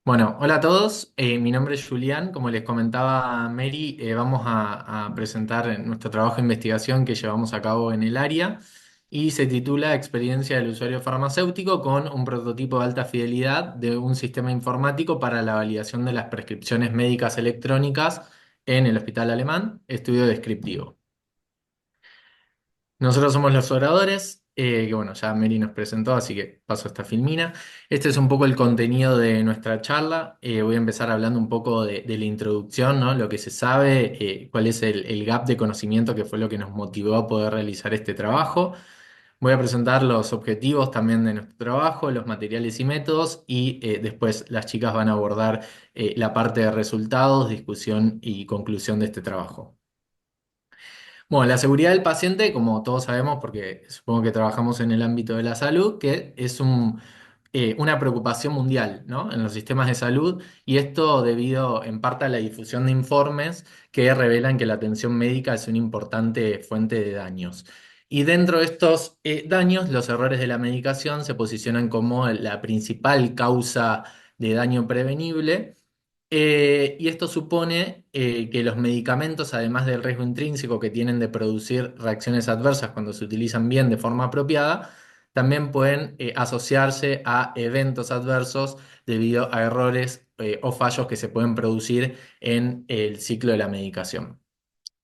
Bueno, hola a todos. Mi nombre es Julián. Como les comentaba Mary, vamos a presentar nuestro trabajo de investigación que llevamos a cabo en el área y se titula Experiencia del usuario farmacéutico con un prototipo de alta fidelidad de un sistema informático para la validación de las prescripciones médicas electrónicas en el Hospital Alemán, estudio descriptivo. Nosotros somos los oradores, que bueno, ya Mary nos presentó, así que paso esta filmina. Este es un poco el contenido de nuestra charla. Voy a empezar hablando un poco de la introducción, ¿no? Lo que se sabe, cuál es el gap de conocimiento que fue lo que nos motivó a poder realizar este trabajo. Voy a presentar los objetivos también de nuestro trabajo, los materiales y métodos, y después las chicas van a abordar la parte de resultados, discusión y conclusión de este trabajo. Bueno, la seguridad del paciente, como todos sabemos, porque supongo que trabajamos en el ámbito de la salud, que es una preocupación mundial, ¿no? En los sistemas de salud, y esto debido en parte a la difusión de informes que revelan que la atención médica es una importante fuente de daños. Y dentro de estos daños, los errores de la medicación se posicionan como la principal causa de daño prevenible. Y esto supone que los medicamentos, además del riesgo intrínseco que tienen de producir reacciones adversas cuando se utilizan bien de forma apropiada, también pueden asociarse a eventos adversos debido a errores o fallos que se pueden producir en el ciclo de la medicación.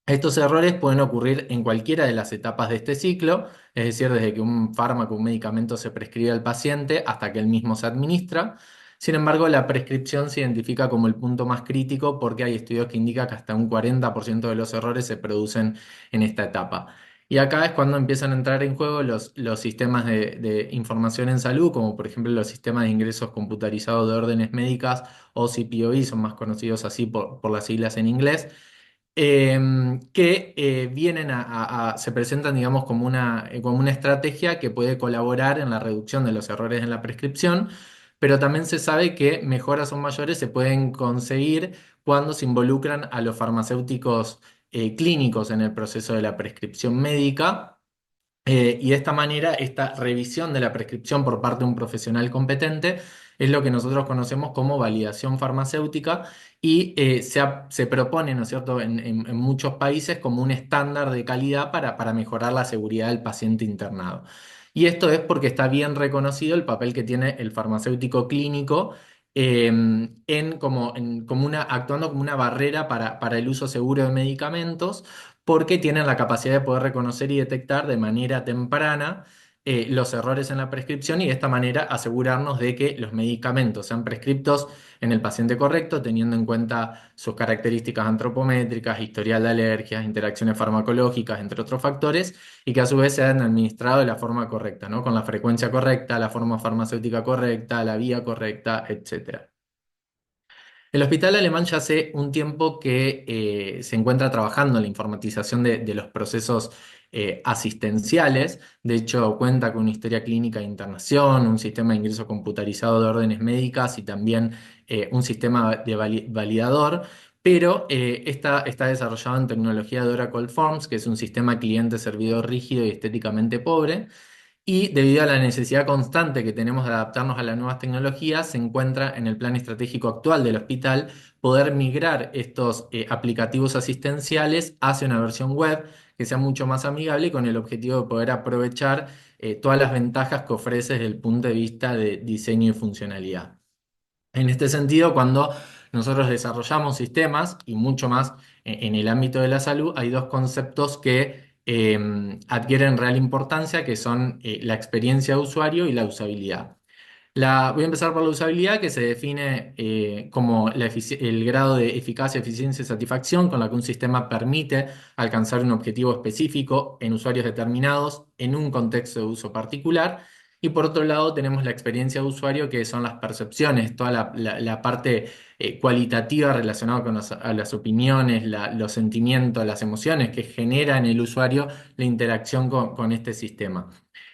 Estos errores pueden ocurrir en cualquiera de las etapas de este ciclo, es decir, desde que un fármaco o un medicamento se prescribe al paciente hasta que él mismo se administra. Sin embargo, la prescripción se identifica como el punto más crítico porque hay estudios que indican que hasta un 40% de los errores se producen en esta etapa. Y acá es cuando empiezan a entrar en juego los sistemas de información en salud, como por ejemplo los sistemas de ingresos computarizados de órdenes médicas o CPOI, son más conocidos así por las siglas en inglés, que vienen se presentan, digamos, como una estrategia que puede colaborar en la reducción de los errores en la prescripción, pero también se sabe que mejoras o mayores se pueden conseguir cuando se involucran a los farmacéuticos clínicos en el proceso de la prescripción médica. Y de esta manera, esta revisión de la prescripción por parte de un profesional competente es lo que nosotros conocemos como validación farmacéutica y se propone, ¿no es cierto?, en muchos países como un estándar de calidad para mejorar la seguridad del paciente internado. Y esto es porque está bien reconocido el papel que tiene el farmacéutico clínico actuando como una barrera para el uso seguro de medicamentos porque tienen la capacidad de poder reconocer y detectar de manera temprana los errores en la prescripción y de esta manera asegurarnos de que los medicamentos sean prescriptos en el paciente correcto, teniendo en cuenta sus características antropométricas, historial de alergias, interacciones farmacológicas, entre otros factores, y que a su vez sean administrados de la forma correcta, ¿no? Con la frecuencia correcta, la forma farmacéutica correcta, la vía correcta, etcétera. El Hospital Alemán ya hace un tiempo que se encuentra trabajando en la informatización de los procesos asistenciales. De hecho, cuenta con una historia clínica de internación, un sistema de ingreso computarizado de órdenes médicas y también un sistema de validador. Pero está desarrollado en tecnología de Oracle Forms, que es un sistema cliente-servidor rígido y estéticamente pobre. Y debido a la necesidad constante que tenemos de adaptarnos a las nuevas tecnologías, se encuentra en el plan estratégico actual del hospital poder migrar estos aplicativos asistenciales hacia una versión web que sea mucho más amigable y con el objetivo de poder aprovechar todas las ventajas que ofrece desde el punto de vista de diseño y funcionalidad. En este sentido, cuando nosotros desarrollamos sistemas y mucho más en el ámbito de la salud, hay dos conceptos que adquieren real importancia, que son la experiencia de usuario y la usabilidad. Voy a empezar por la usabilidad, que se define como el grado de eficacia, eficiencia y satisfacción con la que un sistema permite alcanzar un objetivo específico en usuarios determinados en un contexto de uso particular. Y por otro lado tenemos la experiencia de usuario, que son las percepciones, toda la parte cualitativa relacionada con a las opiniones, los sentimientos, las emociones que genera en el usuario la interacción con este sistema.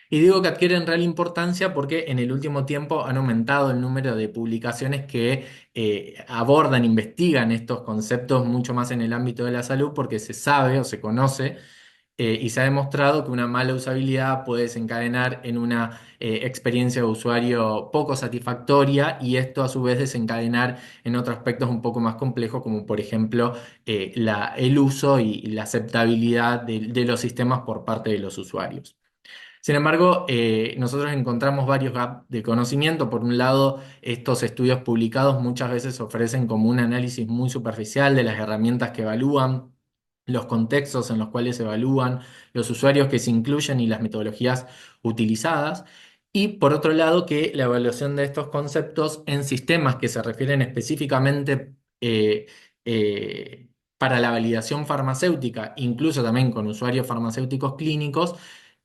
Y digo que adquieren real importancia porque en el último tiempo han aumentado el número de publicaciones que abordan, investigan estos conceptos mucho más en el ámbito de la salud porque se sabe o se conoce y se ha demostrado que una mala usabilidad puede desencadenar en una experiencia de usuario poco satisfactoria y esto a su vez desencadenar en otros aspectos un poco más complejos, como por ejemplo el uso y la aceptabilidad de los sistemas por parte de los usuarios. Sin embargo, nosotros encontramos varios gaps de conocimiento. Por un lado, estos estudios publicados muchas veces ofrecen como un análisis muy superficial de las herramientas que evalúan, los contextos en los cuales se evalúan, los usuarios que se incluyen y las metodologías utilizadas. Y por otro lado, que la evaluación de estos conceptos en sistemas que se refieren específicamente para la validación farmacéutica, incluso también con usuarios farmacéuticos clínicos,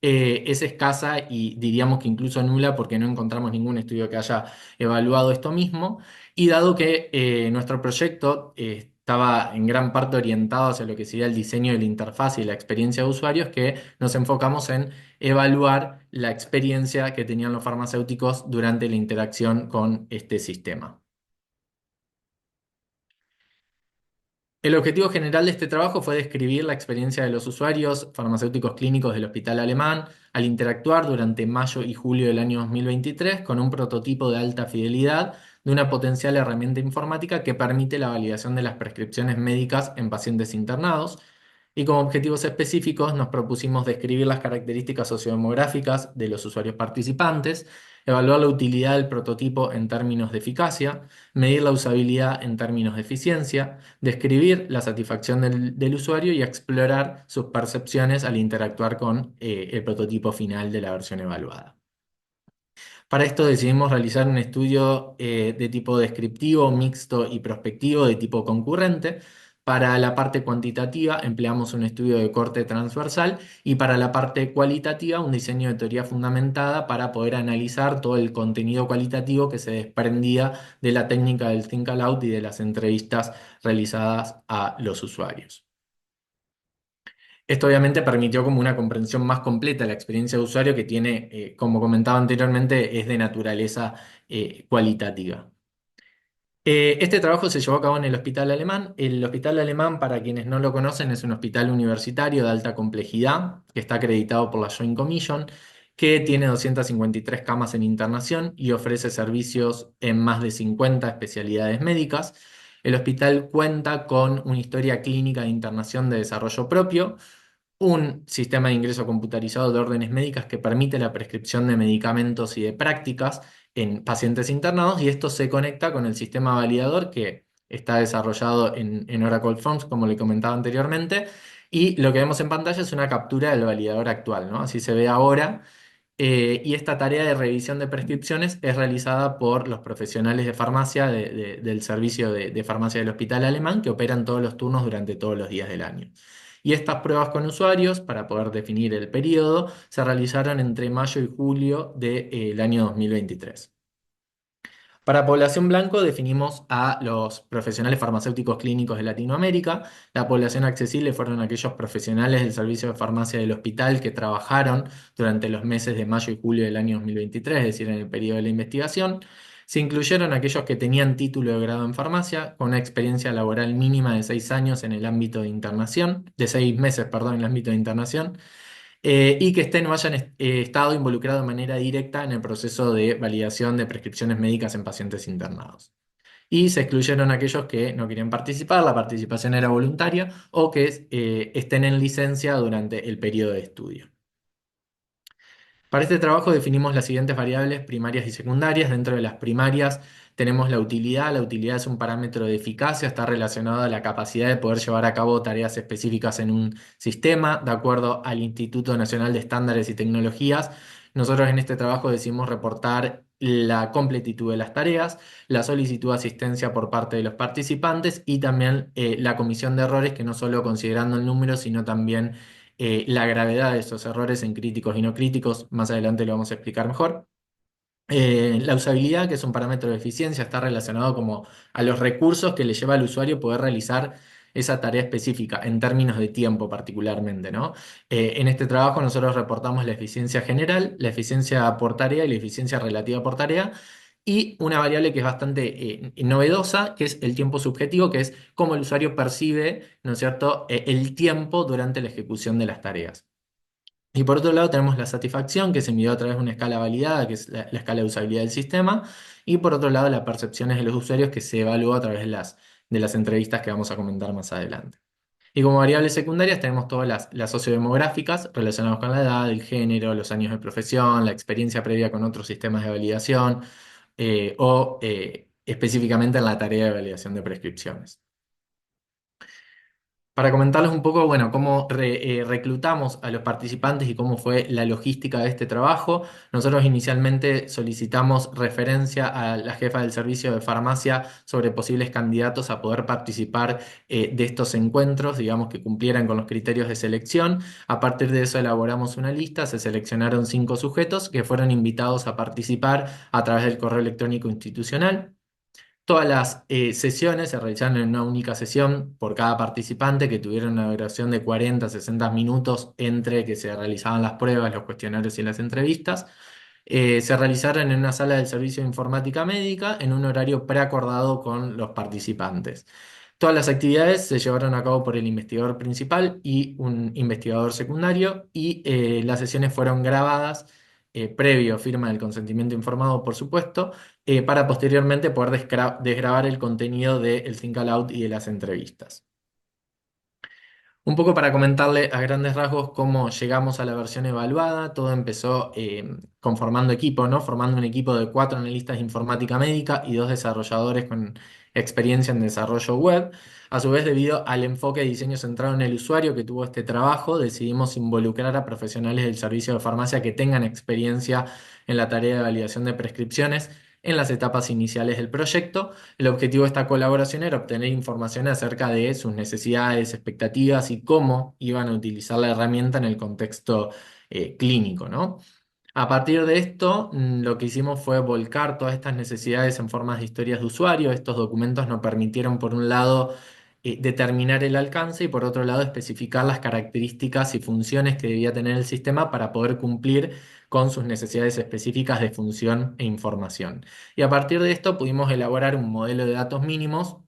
es escasa y diríamos que incluso nula porque no encontramos ningún estudio que haya evaluado esto mismo. Y dado que nuestro proyecto estaba en gran parte orientado hacia lo que sería el diseño de la interfaz y la experiencia de usuarios, que nos enfocamos en evaluar la experiencia que tenían los farmacéuticos durante la interacción con este sistema. El objetivo general de este trabajo fue describir la experiencia de los usuarios farmacéuticos clínicos del Hospital Alemán al interactuar durante mayo y julio del año 2023 con un prototipo de alta fidelidad de una potencial herramienta informática que permite la validación de las prescripciones médicas en pacientes internados. Y como objetivos específicos nos propusimos describir las características sociodemográficas de los usuarios participantes, evaluar la utilidad del prototipo en términos de eficacia, medir la usabilidad en términos de eficiencia, describir la satisfacción del usuario y explorar sus percepciones al interactuar con el prototipo final de la versión evaluada. Para esto decidimos realizar un estudio de tipo descriptivo, mixto y prospectivo de tipo concurrente. Para la parte cuantitativa empleamos un estudio de corte transversal y para la parte cualitativa un diseño de teoría fundamentada para poder analizar todo el contenido cualitativo que se desprendía de la técnica del Think Aloud y de las entrevistas realizadas a los usuarios. Esto obviamente permitió como una comprensión más completa de la experiencia de usuario que tiene, como comentaba anteriormente, es de naturaleza cualitativa. Este trabajo se llevó a cabo en el Hospital Alemán. El Hospital Alemán, para quienes no lo conocen, es un hospital universitario de alta complejidad que está acreditado por la Joint Commission, que tiene 253 camas en internación y ofrece servicios en más de 50 especialidades médicas. El hospital cuenta con una historia clínica de internación de desarrollo propio, un sistema de ingreso computarizado de órdenes médicas que permite la prescripción de medicamentos y de prácticas en pacientes internados, y esto se conecta con el sistema validador que está desarrollado en Oracle Forms, como le comentaba anteriormente, y lo que vemos en pantalla es una captura del validador actual, ¿no? Así se ve ahora. Y esta tarea de revisión de prescripciones es realizada por los profesionales de farmacia del servicio de farmacia del Hospital Alemán que operan todos los turnos durante todos los días del año. Y estas pruebas con usuarios, para poder definir el periodo, se realizaron entre mayo y julio del año 2023. Para población blanco definimos a los profesionales farmacéuticos clínicos de Latinoamérica. La población accesible fueron aquellos profesionales del servicio de farmacia del hospital que trabajaron durante los meses de mayo y julio del año 2023, es decir, en el periodo de la investigación. Se incluyeron aquellos que tenían título de grado en farmacia, con una experiencia laboral mínima de 6 años en el ámbito de internación, de 6 meses, perdón, en el ámbito de internación, y que estén o hayan estado involucrados de manera directa en el proceso de validación de prescripciones médicas en pacientes internados. Y se excluyeron aquellos que no querían participar, la participación era voluntaria, o que estén en licencia durante el periodo de estudio. Para este trabajo definimos las siguientes variables primarias y secundarias. Dentro de las primarias tenemos la utilidad. La utilidad es un parámetro de eficacia, está relacionado a la capacidad de poder llevar a cabo tareas específicas en un sistema, de acuerdo al Instituto Nacional de Estándares y Tecnologías. Nosotros en este trabajo decidimos reportar la completitud de las tareas, la solicitud de asistencia por parte de los participantes y también la comisión de errores, que no solo considerando el número, sino también la gravedad de estos errores en críticos y no críticos, más adelante lo vamos a explicar mejor. La usabilidad, que es un parámetro de eficiencia, está relacionado como a los recursos que le lleva al usuario poder realizar esa tarea específica, en términos de tiempo particularmente, ¿no? En este trabajo nosotros reportamos la eficiencia general, la eficiencia por tarea y la eficiencia relativa por tarea, y una variable que es bastante novedosa, que es el tiempo subjetivo, que es cómo el usuario percibe, ¿no es cierto?, el tiempo durante la ejecución de las tareas. Y por otro lado tenemos la satisfacción, que se midió a través de una escala validada, que es la escala de usabilidad del sistema, y por otro lado las percepciones de los usuarios, que se evaluó a través de las entrevistas que vamos a comentar más adelante. Y como variables secundarias tenemos todas las sociodemográficas relacionadas con la edad, el género, los años de profesión, la experiencia previa con otros sistemas de validación o específicamente en la tarea de validación de prescripciones. Para comentarles un poco, bueno, cómo reclutamos a los participantes y cómo fue la logística de este trabajo, nosotros inicialmente solicitamos referencia a la jefa del servicio de farmacia sobre posibles candidatos a poder participar de estos encuentros, digamos que cumplieran con los criterios de selección. A partir de eso elaboramos una lista, se seleccionaron 5 sujetos que fueron invitados a participar a través del correo electrónico institucional. Todas las sesiones se realizaron en una única sesión por cada participante que tuvieron una duración de 40 a 60 minutos entre que se realizaban las pruebas, los cuestionarios y las entrevistas. Se realizaron en una sala del servicio de informática médica en un horario preacordado con los participantes. Todas las actividades se llevaron a cabo por el investigador principal y un investigador secundario y las sesiones fueron grabadas previo firma del consentimiento informado, por supuesto, para posteriormente poder desgrabar el contenido del Think Aloud y de las entrevistas. Un poco para comentarle a grandes rasgos cómo llegamos a la versión evaluada. Todo empezó conformando equipo, ¿no? Formando un equipo de 4 analistas de informática médica y 2 desarrolladores con experiencia en desarrollo web. A su vez, debido al enfoque de diseño centrado en el usuario que tuvo este trabajo, decidimos involucrar a profesionales del servicio de farmacia que tengan experiencia en la tarea de validación de prescripciones en las etapas iniciales del proyecto. El objetivo de esta colaboración era obtener información acerca de sus necesidades, expectativas y cómo iban a utilizar la herramienta en el contexto clínico, ¿no? A partir de esto, lo que hicimos fue volcar todas estas necesidades en formas de historias de usuario. Estos documentos nos permitieron, por un lado, determinar el alcance y, por otro lado, especificar las características y funciones que debía tener el sistema para poder cumplir con sus necesidades específicas de función e información. Y a partir de esto pudimos elaborar un modelo de datos mínimos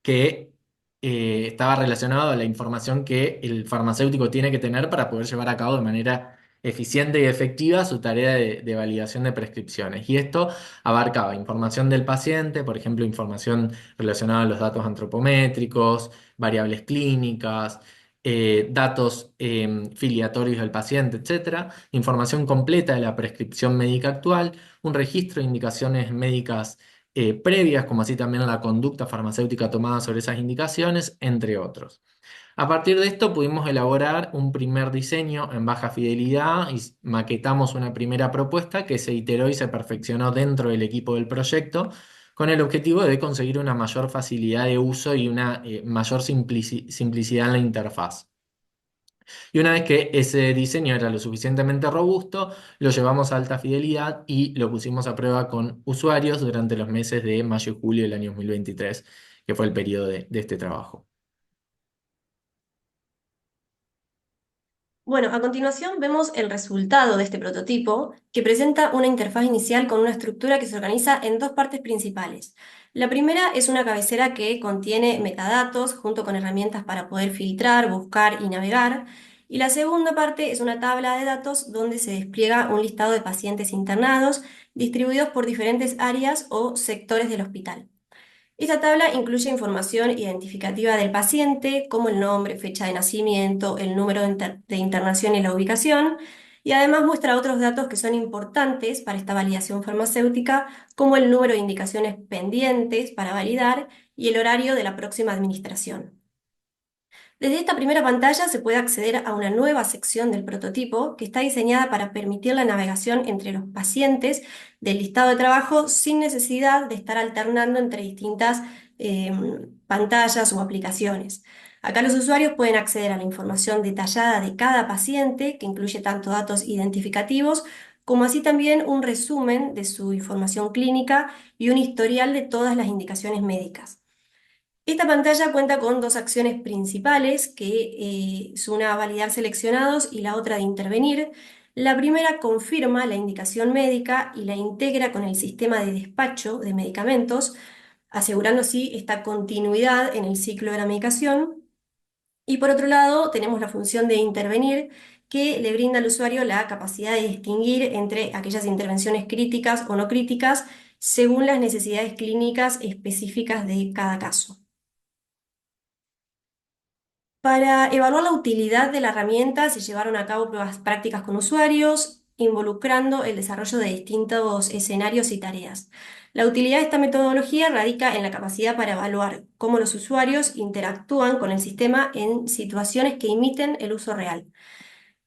que estaba relacionado a la información que el farmacéutico tiene que tener para poder llevar a cabo de manera eficiente y efectiva su tarea de validación de prescripciones. Y esto abarcaba información del paciente, por ejemplo, información relacionada a los datos antropométricos, variables clínicas, datos filiatorios del paciente, etcétera, información completa de la prescripción médica actual, un registro de indicaciones médicas previas, como así también la conducta farmacéutica tomada sobre esas indicaciones, entre otros. A partir de esto pudimos elaborar un primer diseño en baja fidelidad y maquetamos una primera propuesta que se iteró y se perfeccionó dentro del equipo del proyecto con el objetivo de conseguir una mayor facilidad de uso y una mayor simplicidad en la interfaz. Y una vez que ese diseño era lo suficientemente robusto, lo llevamos a alta fidelidad y lo pusimos a prueba con usuarios durante los meses de mayo y julio del año 2023, que fue el periodo de este trabajo. Bueno, a continuación vemos el resultado de este prototipo, que presenta una interfaz inicial con una estructura que se organiza en 2 partes principales. La primera es una cabecera que contiene metadatos junto con herramientas para poder filtrar, buscar y navegar. Y la segunda parte es una tabla de datos donde se despliega un listado de pacientes internados distribuidos por diferentes áreas o sectores del hospital. Esta tabla incluye información identificativa del paciente, como el nombre, fecha de nacimiento, el número de internación y la ubicación, y además muestra otros datos que son importantes para esta validación farmacéutica, como el número de indicaciones pendientes para validar y el horario de la próxima administración. Desde esta primera pantalla se puede acceder a una nueva sección del prototipo que está diseñada para permitir la navegación entre los pacientes del listado de trabajo sin necesidad de estar alternando entre distintas eh, pantallas o aplicaciones. Acá los usuarios pueden acceder a la información detallada de cada paciente, que incluye tanto datos identificativos como así también un resumen de su información clínica y un historial de todas las indicaciones médicas. Esta pantalla cuenta con 2 acciones principales, que es una validar seleccionados y la otra de intervenir. La primera confirma la indicación médica y la integra con el sistema de despacho de medicamentos, asegurando así esta continuidad en el ciclo de la medicación. Y por otro lado, tenemos la función de intervenir, que le brinda al usuario la capacidad de distinguir entre aquellas intervenciones críticas o no críticas según las necesidades clínicas específicas de cada caso. Para evaluar la utilidad de la herramienta se llevaron a cabo pruebas prácticas con usuarios, involucrando el desarrollo de distintos escenarios y tareas. La utilidad de esta metodología radica en la capacidad para evaluar cómo los usuarios interactúan con el sistema en situaciones que imiten el uso real.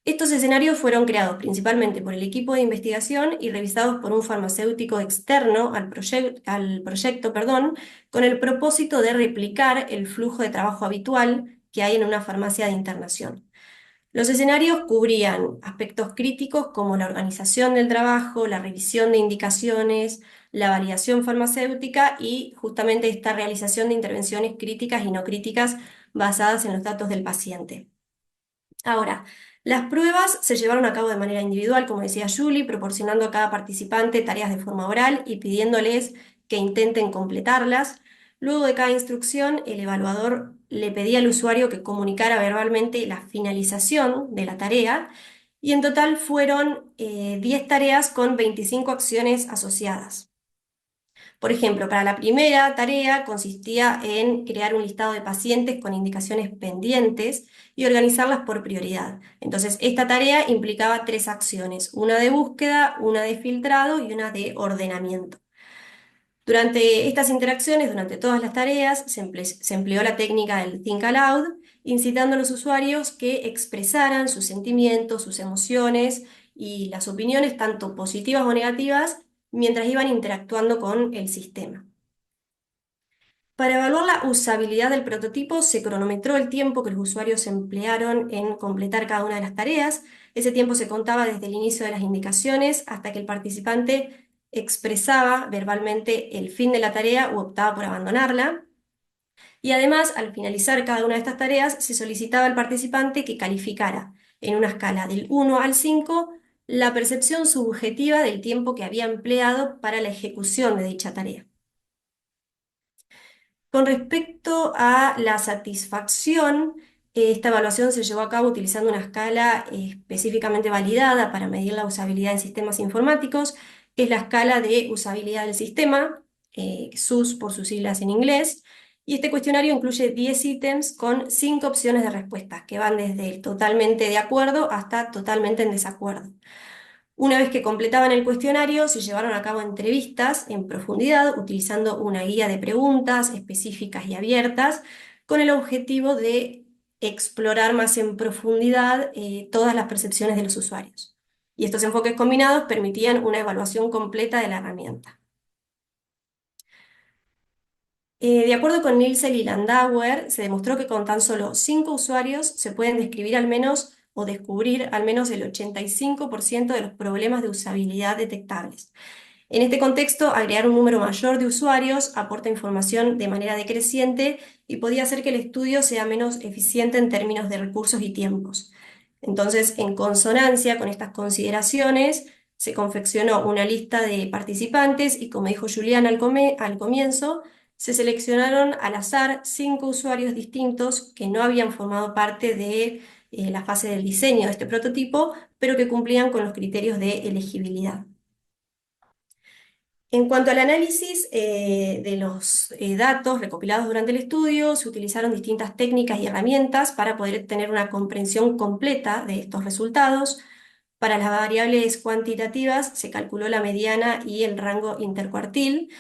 Estos escenarios fueron creados principalmente por el equipo de investigación y revisados por un farmacéutico externo al proyecto, perdón, con el propósito de replicar el flujo de trabajo habitual que hay en una farmacia de internación. Los escenarios cubrían aspectos críticos como la organización del trabajo, la revisión de indicaciones, la validación farmacéutica y justamente esta realización de intervenciones críticas y no críticas basadas en los datos del paciente. Ahora, las pruebas se llevaron a cabo de manera individual, como decía Julie, proporcionando a cada participante tareas de forma oral y pidiéndoles que intenten completarlas. Luego de cada instrucción, el evaluador le pedía al usuario que comunicara verbalmente la finalización de la tarea y en total fueron 10 tareas con 25 acciones asociadas. Por ejemplo, para la primera tarea consistía en crear un listado de pacientes con indicaciones pendientes y organizarlas por prioridad. Entonces, esta tarea implicaba tres acciones, una de búsqueda, una de filtrado y una de ordenamiento. Durante estas interacciones, durante todas las tareas, se empleó la técnica del Think Aloud, incitando a los usuarios que expresaran sus sentimientos, sus emociones y las opiniones, tanto positivas o negativas, mientras iban interactuando con el sistema. Para evaluar la usabilidad del prototipo, se cronometró el tiempo que los usuarios emplearon en completar cada una de las tareas. Ese tiempo se contaba desde el inicio de las indicaciones hasta que el participante expresaba verbalmente el fin de la tarea u optaba por abandonarla. Y además, al finalizar cada una de estas tareas, se solicitaba al participante que calificara en una escala del 1 al 5 la percepción subjetiva del tiempo que había empleado para la ejecución de dicha tarea. Con respecto a la satisfacción, esta evaluación se llevó a cabo utilizando una escala específicamente validada para medir la usabilidad en sistemas informáticos, que es la escala de usabilidad del sistema, SUS por sus siglas en inglés, y este cuestionario incluye 10 ítems con 5 opciones de respuesta, que van desde el totalmente de acuerdo hasta totalmente en desacuerdo. Una vez que completaban el cuestionario, se llevaron a cabo entrevistas en profundidad utilizando una guía de preguntas específicas y abiertas con el objetivo de explorar más en profundidad todas las percepciones de los usuarios. Y estos enfoques combinados permitían una evaluación completa de la herramienta. De acuerdo con Nielsen y Landauer, se demostró que con tan solo 5 usuarios se pueden describir al menos o descubrir al menos el 85% de los problemas de usabilidad detectables. En este contexto, agregar un número mayor de usuarios aporta información de manera decreciente y podía hacer que el estudio sea menos eficiente en términos de recursos y tiempos. Entonces, en consonancia con estas consideraciones, se confeccionó una lista de participantes y, como dijo Julián al comienzo, se seleccionaron al azar 5 usuarios distintos que no habían formado parte de la fase del diseño de este prototipo, pero que cumplían con los criterios de elegibilidad. En cuanto al análisis de los datos recopilados durante el estudio, se utilizaron distintas técnicas y herramientas para poder tener una comprensión completa de estos resultados. Para las variables cuantitativas se calculó la mediana y el rango intercuartil,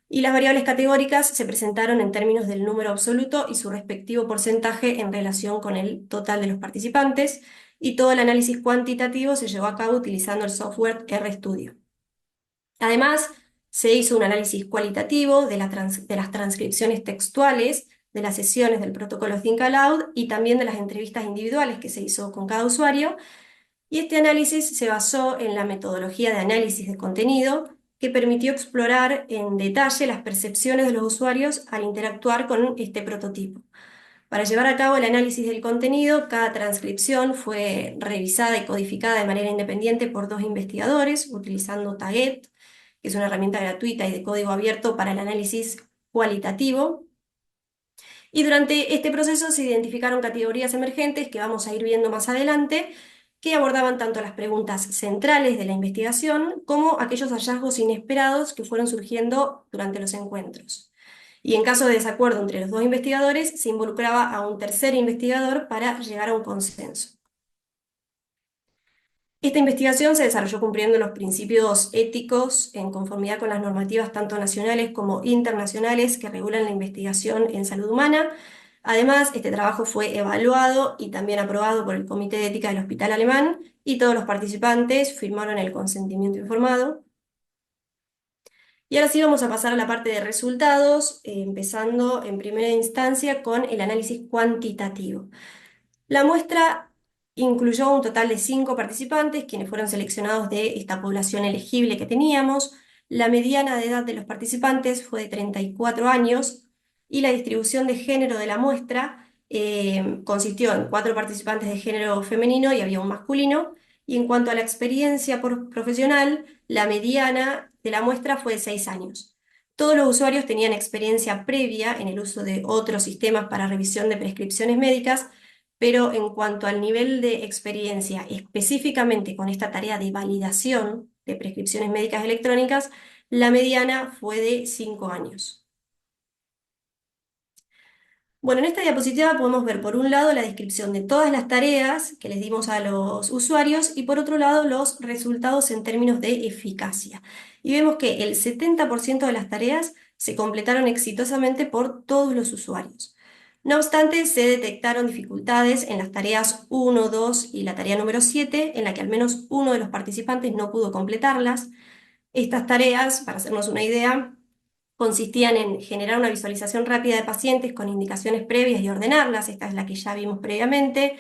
y las variables categóricas se presentaron en términos del número absoluto y su respectivo porcentaje en relación con el total de los participantes, y todo el análisis cuantitativo se llevó a cabo utilizando el software RStudio. Además, se hizo un análisis cualitativo de las transcripciones textuales de las sesiones del protocolo Think Aloud y también de las entrevistas individuales que se hizo con cada usuario, y este análisis se basó en la metodología de análisis de contenido que permitió explorar en detalle las percepciones de los usuarios al interactuar con este prototipo. Para llevar a cabo el análisis del contenido, cada transcripción fue revisada y codificada de manera independiente por dos investigadores utilizando Taget, que es una herramienta gratuita y de código abierto para el análisis cualitativo. Y durante este proceso se identificaron categorías emergentes que vamos a ir viendo más adelante, que abordaban tanto las preguntas centrales de la investigación como aquellos hallazgos inesperados que fueron surgiendo durante los encuentros. Y en caso de desacuerdo entre los dos investigadores, se involucraba a un tercer investigador para llegar a un consenso. Esta investigación se desarrolló cumpliendo los principios éticos en conformidad con las normativas tanto nacionales como internacionales que regulan la investigación en salud humana. Además, este trabajo fue evaluado y también aprobado por el Comité de Ética del Hospital Alemán y todos los participantes firmaron el consentimiento informado. Y ahora sí vamos a pasar a la parte de resultados, empezando en primera instancia con el análisis cuantitativo. La muestra incluyó un total de 5 participantes, quienes fueron seleccionados de esta población elegible que teníamos. La mediana de edad de los participantes fue de 34 años y la distribución de género de la muestra consistió en 4 participantes de género femenino y había un masculino. Y en cuanto a la experiencia profesional, la mediana de la muestra fue de 6 años. Todos los usuarios tenían experiencia previa en el uso de otros sistemas para revisión de prescripciones médicas, pero en cuanto al nivel de experiencia específicamente con esta tarea de validación de prescripciones médicas electrónicas, la mediana fue de 5 años. Bueno, en esta diapositiva podemos ver por un lado la descripción de todas las tareas que les dimos a los usuarios y por otro lado los resultados en términos de eficacia. Y vemos que el 70% de las tareas se completaron exitosamente por todos los usuarios. No obstante, se detectaron dificultades en las tareas 1, 2 y la tarea número 7, en la que al menos uno de los participantes no pudo completarlas. Estas tareas, para hacernos una idea, consistían en generar una visualización rápida de pacientes con indicaciones previas y ordenarlas. Esta es la que ya vimos previamente.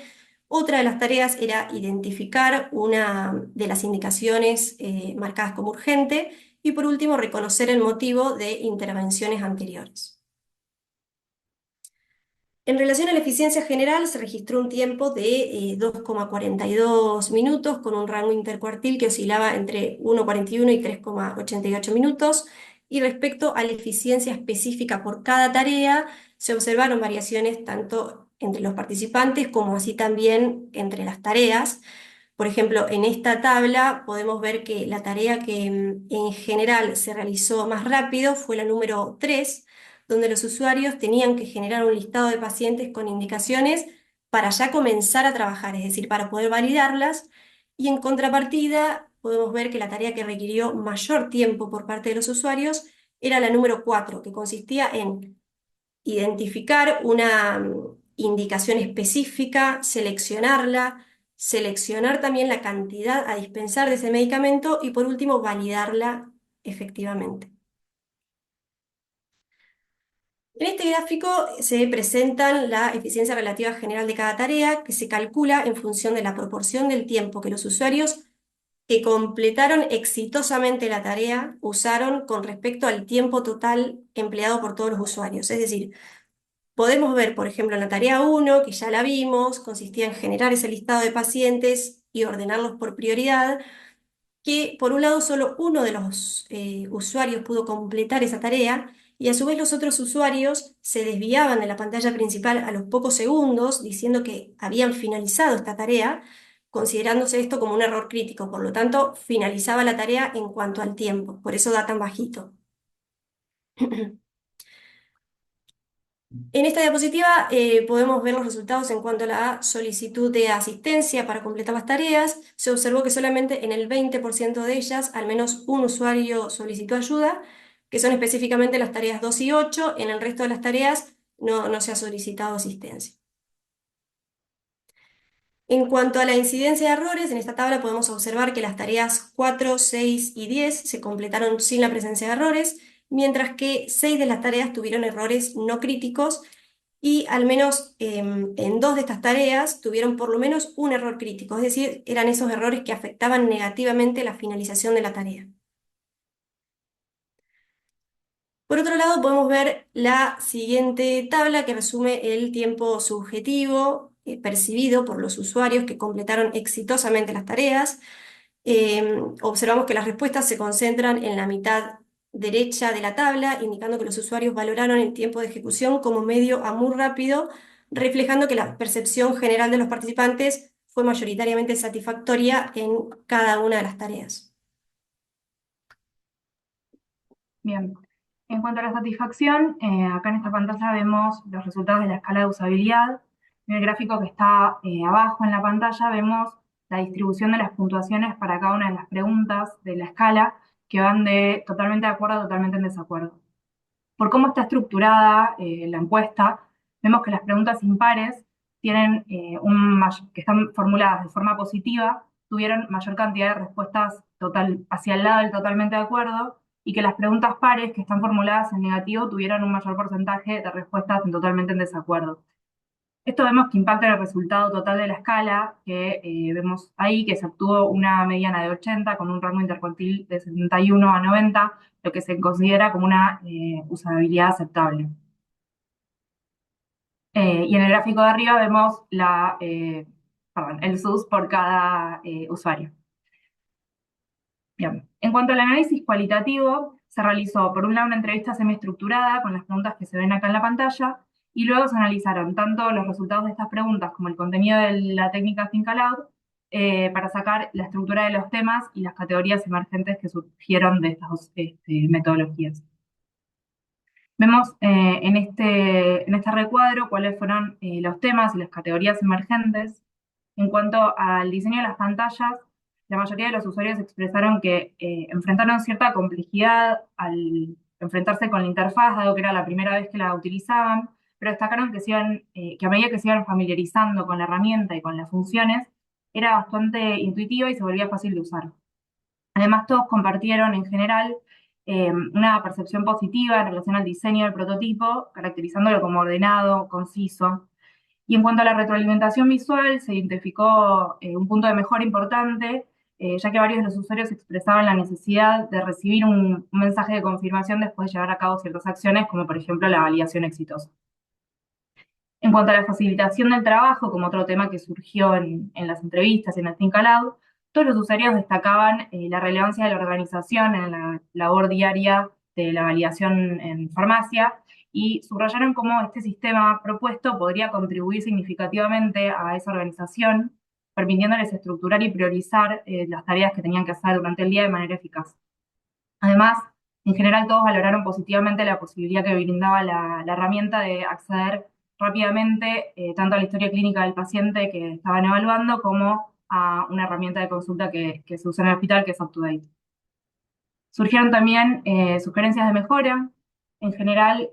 Otra de las tareas era identificar una de las indicaciones marcadas como urgente y por último reconocer el motivo de intervenciones anteriores. En relación a la eficiencia general, se registró un tiempo de 2,42 minutos con un rango intercuartil que oscilaba entre 1,41 y 3,88 minutos. Y respecto a la eficiencia específica por cada tarea, se observaron variaciones tanto entre los participantes como así también entre las tareas. Por ejemplo, en esta tabla podemos ver que la tarea que en general se realizó más rápido fue la número 3, donde los usuarios tenían que generar un listado de pacientes con indicaciones para ya comenzar a trabajar, es decir, para poder validarlas. Y en contrapartida, podemos ver que la tarea que requirió mayor tiempo por parte de los usuarios era la número 4, que consistía en identificar una indicación específica, seleccionarla, seleccionar también la cantidad a dispensar de ese medicamento y por último validarla efectivamente. En este gráfico se presentan la eficiencia relativa general de cada tarea, que se calcula en función de la proporción del tiempo que los usuarios que completaron exitosamente la tarea usaron con respecto al tiempo total empleado por todos los usuarios. Es decir, podemos ver, por ejemplo, en la tarea 1, que ya la vimos, consistía en generar ese listado de pacientes y ordenarlos por prioridad, que por un lado solo uno de los usuarios pudo completar esa tarea y a su vez los otros usuarios se desviaban de la pantalla principal a los pocos segundos diciendo que habían finalizado esta tarea, considerándose esto como un error crítico. Por lo tanto, finalizaba la tarea en cuanto al tiempo, por eso da tan bajito. En esta diapositiva podemos ver los resultados en cuanto a la solicitud de asistencia para completar las tareas. Se observó que solamente en el 20% de ellas al menos un usuario solicitó ayuda, que son específicamente las tareas 2 y 8. En el resto de las tareas no se ha solicitado asistencia. En cuanto a la incidencia de errores, en esta tabla podemos observar que las tareas 4, 6 y 10 se completaron sin la presencia de errores, mientras que 6 de las tareas tuvieron errores no críticos y al menos en 2 de estas tareas tuvieron por lo menos un error crítico, es decir, eran esos errores que afectaban negativamente la finalización de la tarea. Por otro lado, podemos ver la siguiente tabla que resume el tiempo subjetivo percibido por los usuarios que completaron exitosamente las tareas. Observamos que las respuestas se concentran en la mitad derecha de la tabla, indicando que los usuarios valoraron el tiempo de ejecución como medio a muy rápido, reflejando que la percepción general de los participantes fue mayoritariamente satisfactoria en cada una de las tareas. Bien, en cuanto a la satisfacción, acá en esta pantalla vemos los resultados de la escala de usabilidad. En el gráfico que está abajo en la pantalla vemos la distribución de las puntuaciones para cada una de las preguntas de la escala, que van de totalmente de acuerdo a totalmente en desacuerdo. Por cómo está estructurada la encuesta, vemos que las preguntas impares tienen que están formuladas de forma positiva, tuvieron mayor cantidad de respuestas hacia el lado del totalmente de acuerdo, y que las preguntas pares, que están formuladas en negativo, tuvieron un mayor porcentaje de respuestas en totalmente en desacuerdo. Esto vemos que impacta en el resultado total de la escala, que vemos ahí que se obtuvo una mediana de 80 con un rango intercuartil de 71 a 90, lo que se considera como una usabilidad aceptable. Y en el gráfico de arriba vemos el SUS por cada usuario. Bien. En cuanto al análisis cualitativo, se realizó por un lado una entrevista semiestructurada con las preguntas que se ven acá en la pantalla, y luego se analizaron tanto los resultados de estas preguntas como el contenido de la técnica Think Aloud para sacar la estructura de los temas y las categorías emergentes que surgieron de estas dos metodologías. Vemos en este recuadro cuáles fueron los temas y las categorías emergentes. En cuanto al diseño de las pantallas, la mayoría de los usuarios expresaron que enfrentaron cierta complejidad al enfrentarse con la interfaz, dado que era la primera vez que la utilizaban, pero destacaron que a medida que se iban familiarizando con la herramienta y con las funciones, era bastante intuitivo y se volvía fácil de usar. Además, todos compartieron en general una percepción positiva en relación al diseño del prototipo, caracterizándolo como ordenado, conciso. Y en cuanto a la retroalimentación visual, se identificó un punto de mejora importante, ya que varios de los usuarios expresaban la necesidad de recibir un mensaje de confirmación después de llevar a cabo ciertas acciones, como por ejemplo la validación exitosa. En cuanto a la facilitación del trabajo, como otro tema que surgió en las entrevistas y en el Think Aloud, todos los usuarios destacaban la relevancia de la organización en la labor diaria de la validación en farmacia y subrayaron cómo este sistema propuesto podría contribuir significativamente a esa organización, permitiéndoles estructurar y priorizar las tareas que tenían que hacer durante el día de manera eficaz. Además, en general todos valoraron positivamente la posibilidad que brindaba la herramienta de acceder rápidamente tanto a la historia clínica del paciente que estaban evaluando como a una herramienta de consulta que se usa en el hospital, que es UpToDate. Surgieron también sugerencias de mejora. En general,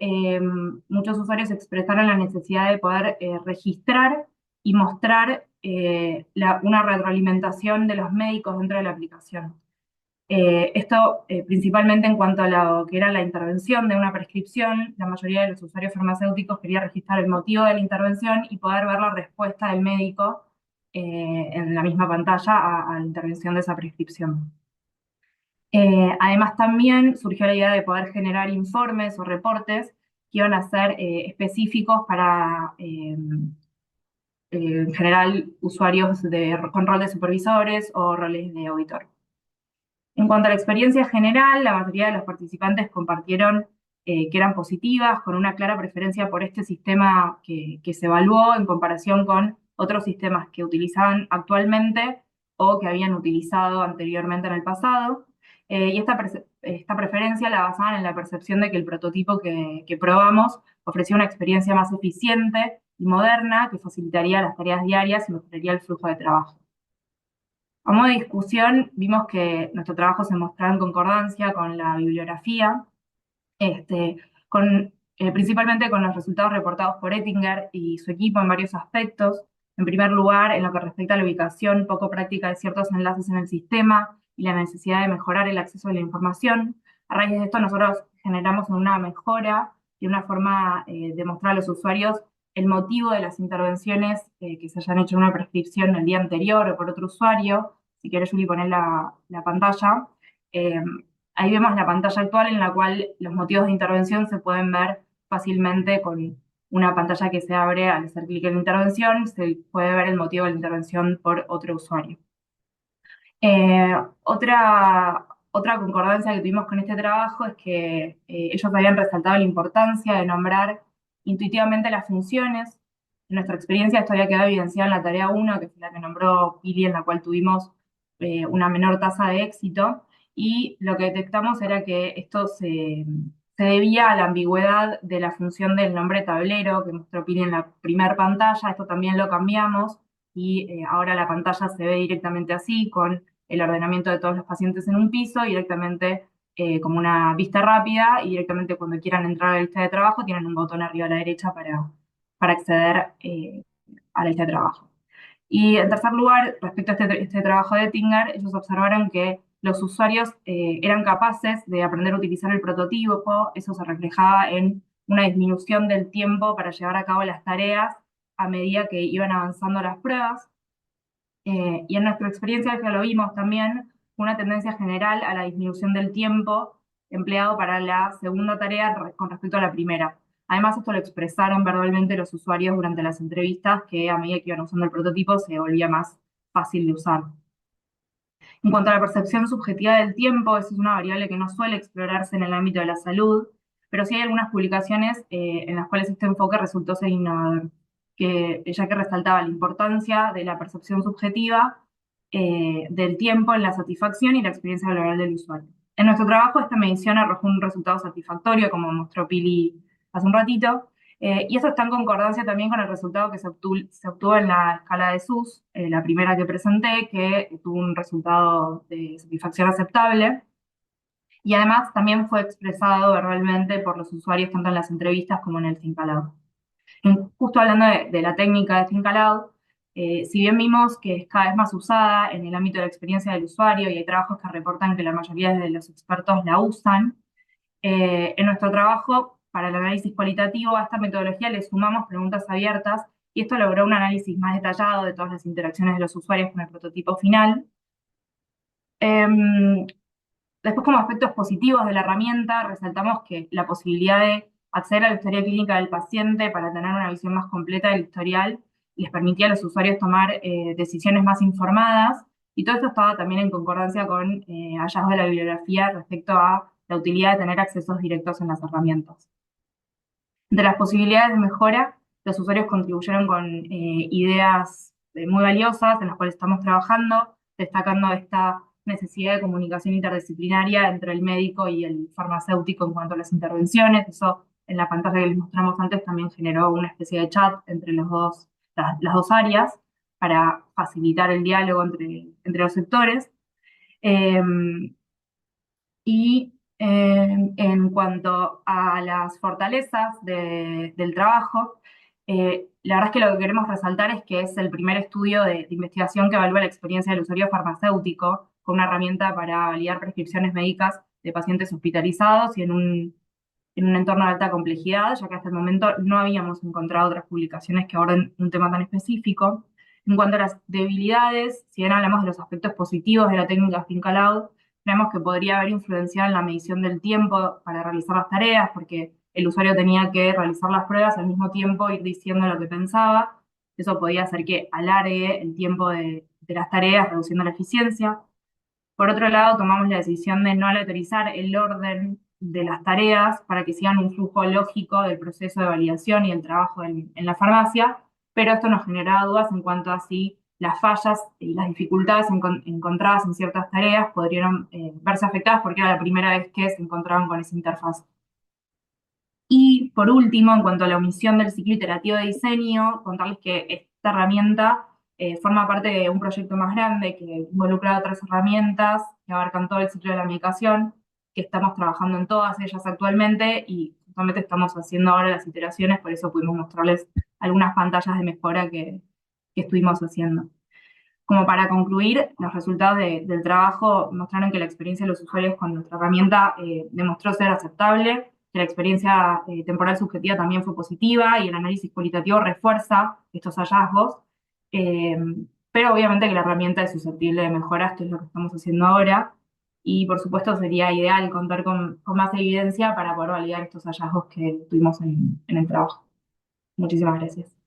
muchos usuarios expresaron la necesidad de poder registrar y mostrar una retroalimentación de los médicos dentro de la aplicación. Esto principalmente en cuanto a lo que era la intervención de una prescripción, la mayoría de los usuarios farmacéuticos quería registrar el motivo de la intervención y poder ver la respuesta del médico en la misma pantalla a la intervención de esa prescripción. Además también surgió la idea de poder generar informes o reportes que iban a ser específicos para, en general, usuarios con rol de supervisores o roles de auditor. En cuanto a la experiencia general, la mayoría de los participantes compartieron que eran positivas, con una clara preferencia por este sistema que se evaluó en comparación con otros sistemas que utilizaban actualmente o que habían utilizado anteriormente en el pasado. Y esta preferencia la basaban en la percepción de que el prototipo que probamos ofrecía una experiencia más eficiente y moderna que facilitaría las tareas diarias y mejoraría el flujo de trabajo. A modo de discusión, vimos que nuestro trabajo se mostraba en concordancia con la bibliografía, este, principalmente con los resultados reportados por Ettinger y su equipo en varios aspectos. En primer lugar, en lo que respecta a la ubicación poco práctica de ciertos enlaces en el sistema y la necesidad de mejorar el acceso a la información. A raíz de esto, nosotros generamos una mejora y una forma de mostrar a los usuarios el motivo de las intervenciones que se hayan hecho en una prescripción el día anterior o por otro usuario. Si quieres, Juli, poner la pantalla. Ahí vemos la pantalla actual en la cual los motivos de intervención se pueden ver fácilmente con una pantalla que se abre al hacer clic en intervención, se puede ver el motivo de la intervención por otro usuario. Eh, otra concordancia que tuvimos con este trabajo es que ellos habían resaltado la importancia de nombrar intuitivamente las funciones. En nuestra experiencia esto había quedado evidenciado en la tarea 1, que fue la que nombró Pili, en la cual tuvimos una menor tasa de éxito, y lo que detectamos era que esto se debía a la ambigüedad de la función del nombre tablero que mostró Pili en la primera pantalla. Esto también lo cambiamos y ahora la pantalla se ve directamente así, con el ordenamiento de todos los pacientes en un piso, directamente como una vista rápida, y directamente cuando quieran entrar a la lista de trabajo tienen un botón arriba a la derecha para acceder a la lista de trabajo. Y en tercer lugar, respecto a este trabajo de Ettinger, ellos observaron que los usuarios eran capaces de aprender a utilizar el prototipo. Eso se reflejaba en una disminución del tiempo para llevar a cabo las tareas a medida que iban avanzando las pruebas. Y en nuestra experiencia, que lo vimos también, una tendencia general a la disminución del tiempo empleado para la segunda tarea con respecto a la primera. Además, esto lo expresaron verbalmente los usuarios durante las entrevistas, que a medida que iban usando el prototipo se volvía más fácil de usar. En cuanto a la percepción subjetiva del tiempo, esa es una variable que no suele explorarse en el ámbito de la salud, pero sí hay algunas publicaciones en las cuales este enfoque resultó ser innovador, ya que resaltaba la importancia de la percepción subjetiva del tiempo en la satisfacción y la experiencia global del usuario. En nuestro trabajo, esta medición arrojó un resultado satisfactorio, como mostró Pili hace un ratito, y eso está en concordancia también con el resultado que se obtuvo en la escala de SUS, la primera que presenté, que tuvo un resultado de satisfacción aceptable. Y además también fue expresado verbalmente por los usuarios tanto en las entrevistas como en el Think Aloud. Justo hablando de la técnica de Think Aloud, si bien vimos que es cada vez más usada en el ámbito de la experiencia del usuario y hay trabajos que reportan que la mayoría de los expertos la usan, en nuestro trabajo, para el análisis cualitativo, a esta metodología le sumamos preguntas abiertas y esto logró un análisis más detallado de todas las interacciones de los usuarios con el prototipo final. Después, como aspectos positivos de la herramienta, resaltamos que la posibilidad de acceder a la historia clínica del paciente para tener una visión más completa del historial les permitía a los usuarios tomar decisiones más informadas, y todo esto estaba también en concordancia con hallazgos de la bibliografía respecto a la utilidad de tener accesos directos en las herramientas. De las posibilidades de mejora, los usuarios contribuyeron con ideas muy valiosas en las cuales estamos trabajando, destacando esta necesidad de comunicación interdisciplinaria entre el médico y el farmacéutico en cuanto a las intervenciones. Eso en la pantalla que les mostramos antes también generó una especie de chat entre las dos áreas para facilitar el diálogo entre los sectores. Y en cuanto a las fortalezas del trabajo, la verdad es que lo que queremos resaltar es que es el primer estudio de investigación que evalúa la experiencia del usuario farmacéutico con una herramienta para validar prescripciones médicas de pacientes hospitalizados y en un entorno de alta complejidad, ya que hasta el momento no habíamos encontrado otras publicaciones que aborden un tema tan específico. En cuanto a las debilidades, si bien hablamos de los aspectos positivos de la técnica Think Aloud, creemos que podría haber influenciado en la medición del tiempo para realizar las tareas, porque el usuario tenía que realizar las pruebas al mismo tiempo, ir diciendo lo que pensaba. Eso podía hacer que alargue el tiempo de las tareas, reduciendo la eficiencia. Por otro lado, tomamos la decisión de no aleatorizar el orden de las tareas para que sigan un flujo lógico del proceso de validación y el trabajo en la farmacia, pero esto nos generaba dudas en cuanto a si las fallas y las dificultades encontradas en ciertas tareas podrían verse afectadas porque era la primera vez que se encontraban con esa interfaz. Y por último, en cuanto a la omisión del ciclo iterativo de diseño, contarles que esta herramienta forma parte de un proyecto más grande que involucra otras herramientas que abarcan todo el ciclo de la medicación, que estamos trabajando en todas ellas actualmente y justamente estamos haciendo ahora las iteraciones, por eso pudimos mostrarles algunas pantallas de mejora que estuvimos haciendo. Como para concluir, los resultados del trabajo mostraron que la experiencia de los usuarios con nuestra herramienta demostró ser aceptable, que la experiencia temporal subjetiva también fue positiva y el análisis cualitativo refuerza estos hallazgos, pero obviamente que la herramienta es susceptible de mejoras, que es lo que estamos haciendo ahora. y por supuesto sería ideal contar con más evidencia para poder validar estos hallazgos que tuvimos en el trabajo. Muchísimas gracias.